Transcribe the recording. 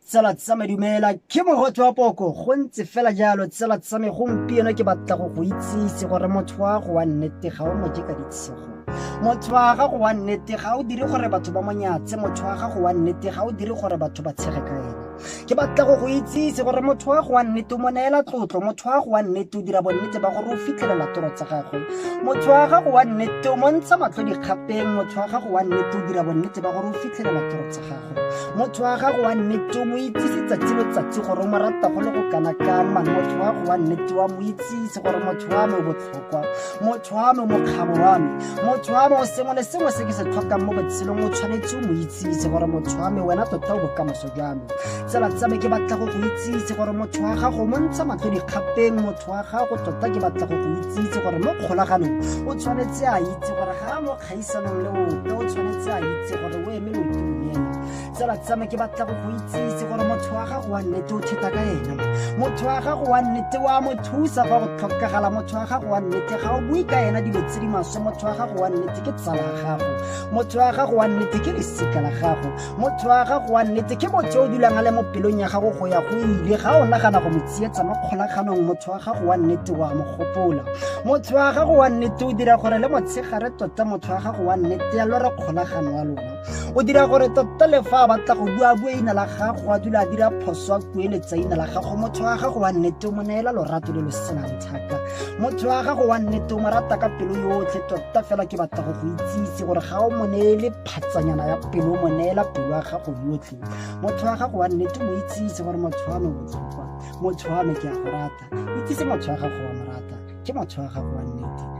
Tsala tsa me dumela ke mogotho wa poko go ntse fela jalo tsala tsa me gompieno ke batla go itsise gore motho wa go wa nnete ga o mo ka ditshego motho wa gago wa nnete ga o dire gore batho ba monyatse motho wa gago wa nnete ga o dire gore batho ba tshege ka ena ke batla go itsise gore motho wa go wa nnete mo neela tlotlo motho wa go wa nnete o dira bonnete ba gore o fitlhelela toro tsa gagwe motho wa gago wa nnete o montsha matlo dikgapeng motho wa gago wa nnete o dira bonnete ba gore o fitlhelela toro tsa gagwe motho wa gago wa nnete o mo itsise tsatsi le tsatsi gore o mo rata go le go kana kang man motho wa go wa nnete wa mo itsise gore motho wa me botlhokwa motho wa me mokgabo wa me motho wa me o sengwe le sengwe se ke se tlhokang mo botshelong o tshwanetse o mo itsise gore motho wa me wena tota o bokamoso jwa me tsala tsa me ke batla go itsise gore motho wa gago mo ntsha matlo dikgapeng motho wa gago tota ke batla go itsise gore mo kgolaganong o tshwanetse a itse gore ga mo kgaisanong le ope o tshwanetse a itse gore o eme lotumela tsala tsa me ke batla go itsise gore motho wa gago wa nnete o theta ka ena motho wa gago wa nnete wa mo thusa fa go tlhokagala motho wa gago wa nnete ga o bui ka ena dilo tse di maswe motho wa gago wa nnete ke tsala ya gago motho wa gago wa nnete ke lesika la gago motho wa gago wa nnete ke motho o dulang a le mo pelong ya gago go ya go ile ga o nagana go mo tsietsa mo kgolaganong motho wa gago wa nnete wa mo gopola motho wa gago wa nnete o dira gore le motshegare tota motho wa gago wa nnete ya lora kgolagano ya lona o dira gore tota le fa batla go bua ina la gago a dula a dira phoso a kueletsa ina la gago motho wa gago wa nnete o mo neela lorato le lo senang thaka motho wa gago wa nnete o mo rata ka pelo yotlhe tota fela ke batla go itsise gore ga o mo neele phatsanyana ya pelo o mo neela pelo ya gago yotlhe motho wa gago wa nnete o mo itsise gore motho wa me botlhokwa motho wa me ke a go rata itsise motho wa gago wa mo rata ke motho wa gago wa nnete